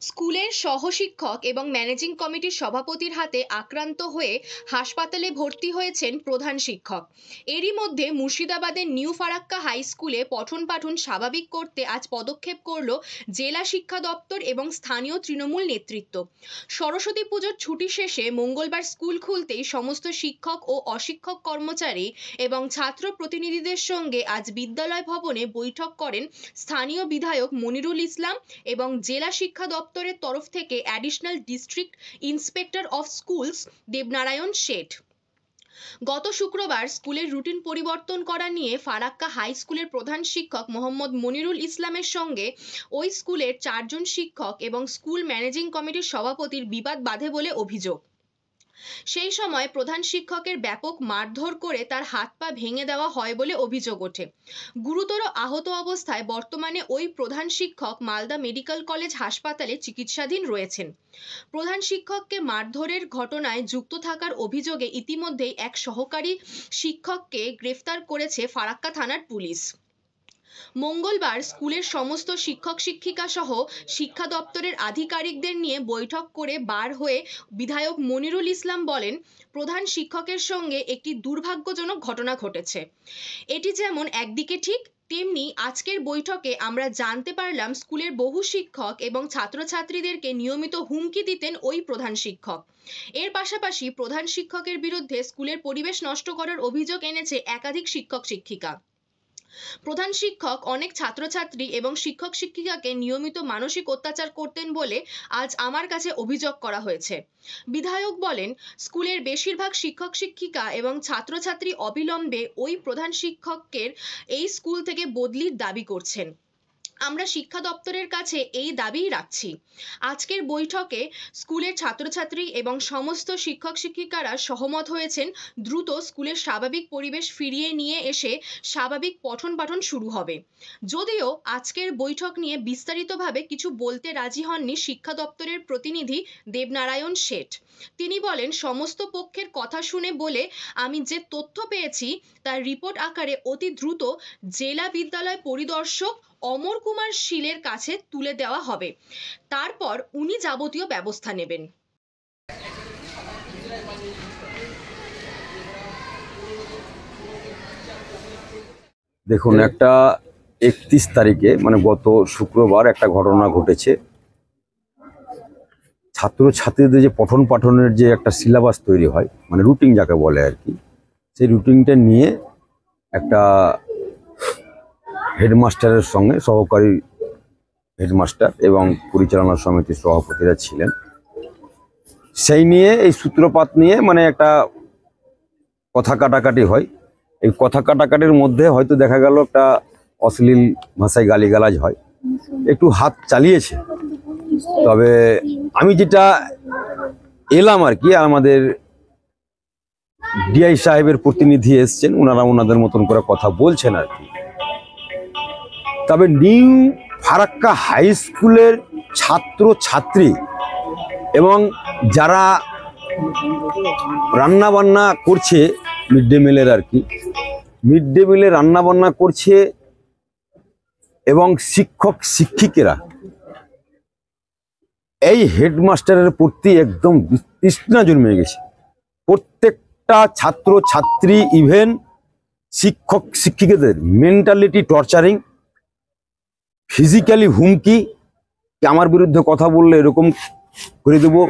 স্কুলের সহশিক্ষক এবং ম্যানেজিং কমিটির সভাপতির হাতে আক্রান্ত হয়ে হাসপাতালে ভর্তি হয়েছেন প্রধান শিক্ষক। এরই মধ্যে মুর্শিদাবাদের নিউ ফারাক্কা হাই স্কুলে পঠন পাঠন স্বাভাবিক করতে আজ পদক্ষেপ করল জেলা শিক্ষা দপ্তর এবং স্থানীয় তৃণমূল নেতৃত্ব। সরস্বতী পুজোর ছুটি শেষে মঙ্গলবার স্কুল খুলতেই সমস্ত শিক্ষক ও অশিক্ষক কর্মচারী এবং ছাত্র প্রতিনিধিদের সঙ্গে আজ বিদ্যালয় ভবনে বৈঠক করেন স্থানীয় বিধায়ক মনিরুল ইসলাম এবং জেলা শিক্ষা দপ্তরের তরফ থেকে additional district inspector of schools Debnarayan Seth. গত শুক্রবার স্কুলের রুটিন পরিবর্তন করা নিয়ে ফারাক্কা হাই স্কুলের প্রধান শিক্ষক মোহাম্মদ মনিরুল ইসলামের সঙ্গে ওই স্কুলের 4 জন শিক্ষক এবং স্কুল ম্যানেজিং কমিটির সভাপতির বিবাদ বাধে বলে অভিযোগ। সেই সময় প্রধান শিক্ষকের ব্যাপক মারধর করে তার হাত পা ভেঙে দেওয়া হয় বলে অভিযোগ ওঠে। গুরুতর আহত অবস্থায় বর্তমানে ওই প্রধান শিক্ষক মালদা মেডিকেল কলেজ হাসপাতালে চিকিৎসাধীন রয়েছেন। প্রধান শিক্ষককে মারধরের ঘটনায় যুক্ত থাকার অভিযোগে ইতিমধ্যেই এক সহকারী শিক্ষককে গ্রেফতার করেছে ফারাক্কা থানার পুলিশ। মঙ্গলবার স্কুলের সমস্ত শিক্ষক শিক্ষিকা সহ শিক্ষা দপ্তরের আধিকারিকদের নিয়ে বৈঠক করে বার হয়ে বিধায়ক মনিরুল ইসলাম বলেন, প্রধান শিক্ষকের সঙ্গে একটি দুর্ভাগ্যজনক ঘটনা ঘটেছে। এটি যেমন একদিকে ঠিক, তেমনি আজকের বৈঠকে আমরা জানতে পারলাম স্কুলের বহু শিক্ষক এবং ছাত্রছাত্রীদেরকে নিয়মিত হুমকি দিতেন ওই প্রধান শিক্ষক। এর পাশাপাশি প্রধান শিক্ষকের বিরুদ্ধে স্কুলের পরিবেশ নষ্ট করার অভিযোগ এনেছে একাধিক শিক্ষক শিক্ষিকা। প্রধান শিক্ষক অনেক ছাত্রছাত্রী এবং শিক্ষক শিক্ষিকাকে নিয়মিত মানসিক অত্যাচার করতেন বলে আজ আমার কাছে অভিযোগ করা হয়েছে। বিধায়ক বলেন, স্কুলের বেশিরভাগ শিক্ষক শিক্ষিকা এবং ছাত্রছাত্রী অবিলম্বে ওই প্রধান শিক্ষকের এই স্কুল থেকে বদলির দাবি করছেন। আমরা শিক্ষা দপ্তরের কাছে এই দাবিই রাখছি। আজকের বৈঠকে স্কুলের ছাত্রছাত্রী এবং সমস্ত শিক্ষক শিক্ষিকারা সহমত হয়েছেন দ্রুত স্কুলের স্বাভাবিক পরিবেশ ফিরিয়ে নিয়ে এসে স্বাভাবিক পঠন পাঠন শুরু হবে। যদিও আজকের বৈঠক নিয়ে বিস্তারিতভাবে কিছু বলতে রাজি হননি শিক্ষা দপ্তরের প্রতিনিধি দেবনারায়ণ শেঠ। তিনি বলেন, সমস্ত পক্ষের কথা শুনে বলে আমি যে তথ্য পেয়েছি তার রিপোর্ট আকারে অতি দ্রুত জেলা বিদ্যালয় পরিদর্শক অমর কুমার শীলের কাছে তুলে দেওয়া হবে। তারপর উনি যাবতীয় ব্যবস্থা নেবেন। দেখুন, একটা 31 তারিখে মানে গত শুক্রবার একটা ঘটনা ঘটেছে। ছাত্রছাত্রীদের যে পঠন পাঠনের যে একটা সিলেবাস তৈরি হয়, মানে রুটিন যাকে বলে আর কি, সেই রুটিনটা নিয়ে একটা হেডমাস্টারের সঙ্গে সহকারী হেডমাস্টার এবং পরিচালনা সমিতির সভাপতিরা ছিলেন, সেই নিয়ে এই সূত্রপাত নিয়ে মানে একটা কথা কাটাকাটি হয়। এই কথা কাটাকাটির মধ্যে হয়তো দেখা গেল একটা অশ্লীল ভাষায় গালিগালাজ হয়, একটু হাত চালিয়েছে। তবে আমি যেটা এলাম আর কি, আমাদের ডিআই সাহেবের প্রতিনিধি এসছেন, ওনারা ওনাদের মতন করে কথা বলছেন আর কি। তবে নিউ ফারাক্কা হাই স্কুলের ছাত্র ছাত্রী এবং যারা রান্না বান্না করছে মিড ডে মিলের আর কি, মিড ডে মিলে রান্না বান্না করছে এবং শিক্ষক শিক্ষিকেরা এই হেডমাস্টারের প্রতি একদম তৃষ্ণা জন্মে গেছে। প্রত্যেকটা ছাত্র ছাত্রী ইভেন শিক্ষক শিক্ষিকাদের মেন্টালিটি টর্চারিং, ফিজিক্যালি হুমকি, আমার বিরুদ্ধে কথা বললে এরকম করে দেবো,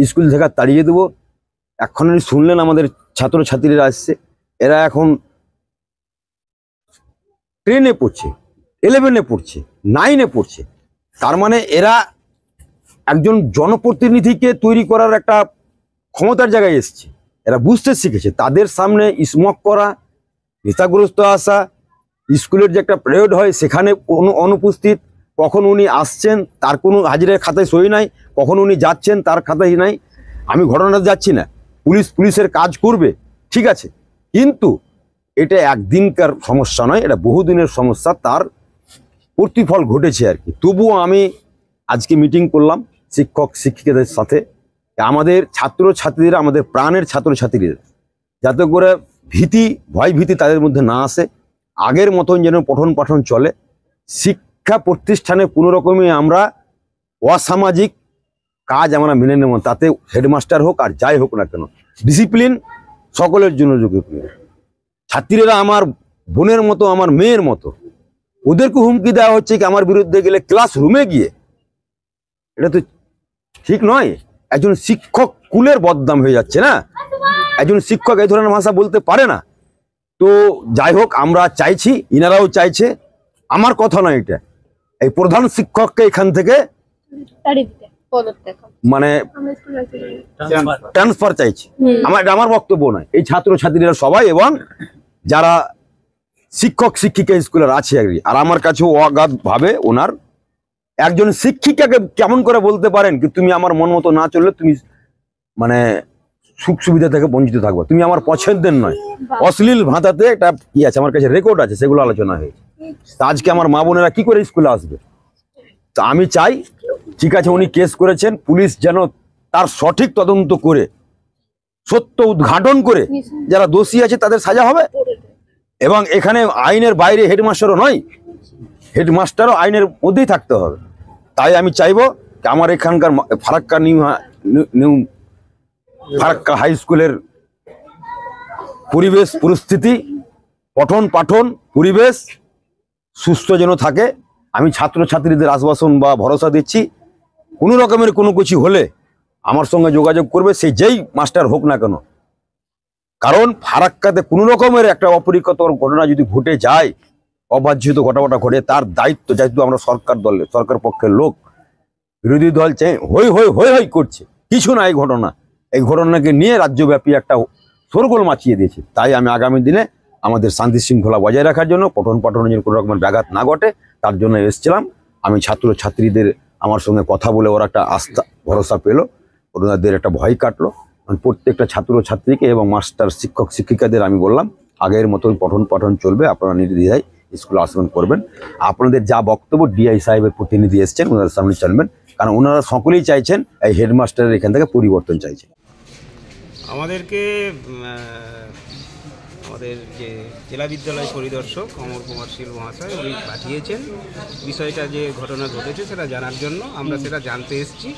স্কুল থেকে তাড়িয়ে দেবো। এখন শুনলেন আমাদের ছাত্রছাত্রীরা আসছে, এরা এখন 10 পড়ছে, 11 পড়ছে, 9 পড়ছে। তার মানে এরা একজন জনপ্রতিনিধিকে তৈরি করার একটা ক্ষমতার জায়গায় এসছে, এরা বুঝতে শিখেছে। তাদের সামনে স্মোক করা, নেশাগ্রস্ত আসা, স্কুলের যে একটা পিরিয়ড হয় সেখানে অনুপস্থিত, কখন উনি আসছেন তার কোনো হাজিরার খাতায় সই নাই, কখন উনি যাচ্ছেন তার খাতায় নাই। আমি ঘটনাটা যাচ্ছি না, পুলিশের কাজ করবে, ঠিক আছে, কিন্তু এটা একদিনকার সমস্যা নয়, এটা বহুদিনের সমস্যা, তার প্রতিফল ঘটেছে আর কি। তবুও আমি আজকে মিটিং করলাম শিক্ষক শিক্ষিকাদের সাথে, আমাদের ছাত্রছাত্রীরা, আমাদের প্রাণের ছাত্রছাত্রীরা, যাতে করে ভয় ভীতি তাদের মধ্যে না আসে, আগের মতন যেন পঠন পাঠন চলে। শিক্ষা প্রতিষ্ঠানে কোনো রকমই আমরা অসামাজিক কাজ আমরা মেনে নেব, তাতে হেডমাস্টার হোক আর যাই হোক না কেন, ডিসিপ্লিন সকলের জন্য ঝুঁকিপূর্ণ। ছাত্রীরা আমার বোনের মতো, আমার মেয়ের মতো, ওদেরকে হুমকি দেওয়া হচ্ছে কি আমার বিরুদ্ধে গেলে ক্লাসরুমে গিয়ে, এটা তো ঠিক নয়। একজন শিক্ষক কুলের বদনাম হয়ে যাচ্ছে না, একজন শিক্ষক এই ধরনের ভাষা বলতে পারে না। তো যাই হোক, আমরা চাইছি, ইনারাও চাইছে, আমার কথা নয় এটা, এই প্রধান শিক্ষককে এখান থেকে মানে ট্রান্সফার চাইছি। আমার বক্তব্য নয়, এই ছাত্রছাত্রীরা সবাই এবং যারা শিক্ষক শিক্ষিকা স্কুলের আছে আর আমার কাছেও অগাধ ভাবে ওনার একজন শিক্ষিকাকে কেমন করে বলতে পারেন কি তুমি আমার মন মতো না চললে তুমি মানে সুখ সুবিধা থেকে বঞ্চিত থাকবো, তুমি আমার পছন্দের নয়। অশ্লীল ভাষাতে একটা কি আছে, আমার কাছে রেকর্ড আছে, সেগুলো আলোচনা হয়েছে। তা আজকে আমার মা বোনেরা কি করে স্কুলে আসবে? তো আমি চাই, ঠিক আছে উনি কেস করেছেন, পুলিশ যেন তার সঠিক তদন্ত করে সত্য উদ্ঘাটন করে যারা দোষী আছে তাদের সাজা হবে। এবং এখানে আইনের বাইরে হেডমাস্টারও নয়, হেডমাস্টারও আইনের মধ্যেই থাকতে হবে। তাই আমি চাইবো আমার এখানকার ফারাক্কা নিউ ফারাক্কা হাই স্কুলের পরিবেশ পরিস্থিতি, পঠন পাঠন পরিবেশ সুস্থ যেন থাকে। আমি ছাত্রছাত্রীদের আশ্বাসন বা ভরসা দিচ্ছি, কোনো রকমের কোনো কিছু হলে আমার সঙ্গে যোগাযোগ করবে, সে যেই মাস্টার হোক না কেন। কারণ ফারাক্কাতে কোনো রকমের একটা অপরিকতর ঘটনা যদি ঘটে যায়, অবাঞ্ছিত ঘটনাটা ঘটে, তার দায়িত্ব, যেহেতু আমরা সরকার পক্ষের লোক, বিরোধী দল চাই হই হই হই হই করছে, কিছু না এই ঘটনাকে নিয়ে রাজ্যব্যাপী একটা শোরগোল মাচিয়ে দিয়েছে। তাই আমি আগামী দিনে আমাদের শান্তি শৃঙ্খলা বজায় রাখার জন্য, পঠন পাঠনের জন্য কোনো রকমের ব্যাঘাত না ঘটে, তার জন্য এসেছিলাম। আমি ছাত্রছাত্রীদের আমার সঙ্গে কথা বলে ওরা একটা আস্থা ভরসা পেলো, ওনাদের একটা ভয় কাটলো। প্রত্যেকটা ছাত্রছাত্রীকে এবং মাস্টার শিক্ষক শিক্ষিকাদের আমি বললাম আগের মতন পঠন পাঠন চলবে, আপনারা নির্দ্বিধায় স্কুলে আসবেন করবেন। আপনাদের যা বক্তব্য ডিআই সাহেবের প্রতিনিধি এসছেন, ওনাদের সামনে চলবেন, কারণ ওনারা সকলেই চাইছেন এই হেডমাস্টারের এখান থেকে পরিবর্তন চাইছেন। আমাদেরকে আমাদের যে জেলা বিদ্যালয় পরিদর্শক অমর কুমার শীল মহাশয় উনি পাঠিয়েছেন বিষয়টা, যে ঘটনা ঘটেছে সেটা জানার জন্য। আমরা সেটা জানতে এসেছি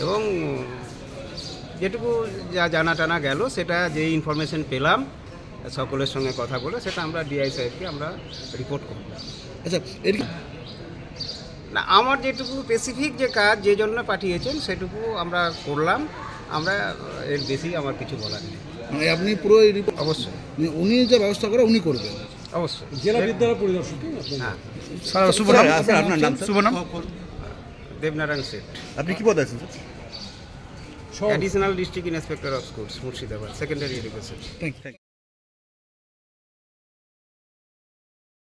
এবং যেটুকু যা জানা টানা গেল, সেটা যে ইনফরমেশন পেলাম সকলের সঙ্গে কথা বলে, সেটা আমরা ডিআই সাহেবকে আমরা রিপোর্ট করলাম। আচ্ছা, না, আমার যেটুকু স্পেসিফিক যে কাজ যে জন্য পাঠিয়েছেন সেটুকু আমরা করলাম। আমরা এর বেশি আমার কিছু বলার নেই। মানে আপনি পুরো অবশ্যই উনি যে ব্যবস্থা করে উনি করবেন, অবশ্যই। জেলা বিদ্যালয় পরিদর্শক। হ্যাঁ, আপনার নাম? শুভ নাম? দেবনারায়ণ সেঠ। আপনি কি পদে আছেন? Additional district inspector of schools, Murshidabad, secondary education. Thank you.